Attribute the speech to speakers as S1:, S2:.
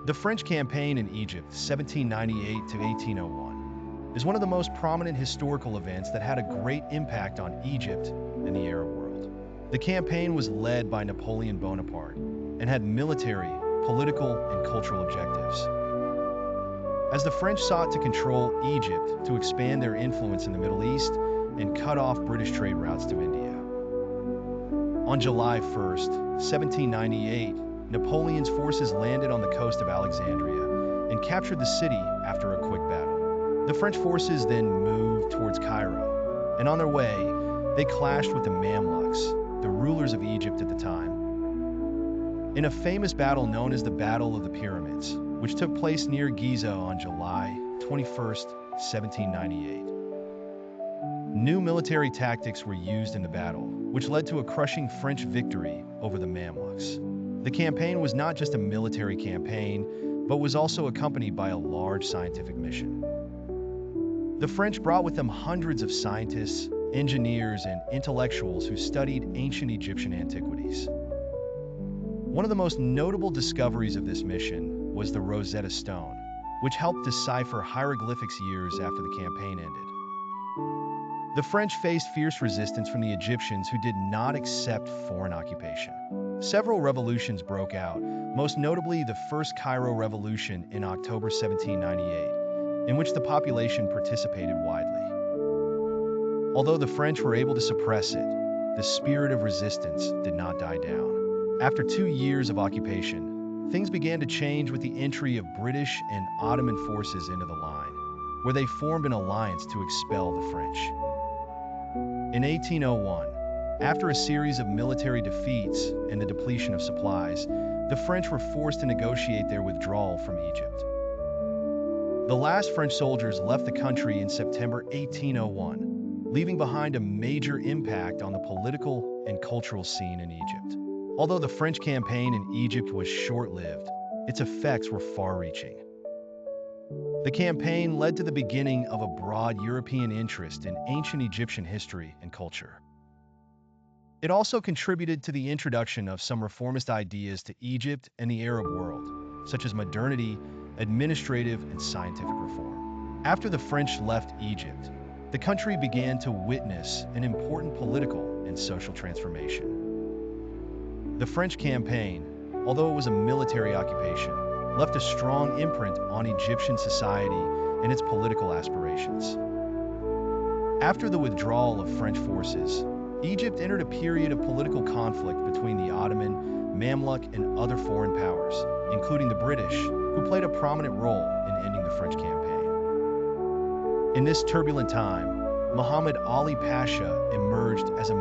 S1: The French campaign in Egypt, 1798 to 1801, is one of the most prominent historical events that had a great impact on Egypt and the Arab world. The campaign was led by Napoleon Bonaparte and had military, political, and cultural objectives. As the French sought to control Egypt to expand their influence in the Middle East and cut off British trade routes to India. On July 1st, 1798, Napoleon's forces landed on the coast of Alexandria and captured the city after a quick battle. The French forces then moved towards Cairo, and on their way, they clashed with the Mamluks, the rulers of Egypt at the time. In a famous battle known as the Battle of the Pyramids, which took place near Giza on July 21st, 1798. New military tactics were used in the battle, which led to a crushing French victory over the Mamluks. The campaign was not just a military campaign, but was also accompanied by a large scientific mission. The French brought with them hundreds of scientists, engineers, and intellectuals who studied ancient Egyptian antiquities. One of the most notable discoveries of this mission was the Rosetta Stone, which helped decipher hieroglyphics years after the campaign ended. The French faced fierce resistance from the Egyptians who did not accept foreign occupation. Several revolutions broke out, most notably the First Cairo Revolution in October 1798, in which the population participated widely. Although the French were able to suppress it, the spirit of resistance did not die down. After 2 years of occupation, things began to change with the entry of British and Ottoman forces into the line, where they formed an alliance to expel the French. In 1801, after a series of military defeats and the depletion of supplies, the French were forced to negotiate their withdrawal from Egypt. The last French soldiers left the country in September 1801, leaving behind a major impact on the political and cultural scene in Egypt. Although the French campaign in Egypt was short-lived, its effects were far-reaching. The campaign led to the beginning of a broad European interest in ancient Egyptian history and culture. It also contributed to the introduction of some reformist ideas to Egypt and the Arab world, such as modernity, administrative, and scientific reform. After the French left Egypt, the country began to witness an important political and social transformation. The French campaign, although it was a military occupation, left a strong imprint on Egyptian society and its political aspirations. After the withdrawal of French forces, Egypt entered a period of political conflict between the Ottoman, Mamluk, and other foreign powers, including the British, who played a prominent role in ending the French campaign. In this turbulent time, Muhammad Ali Pasha emerged as a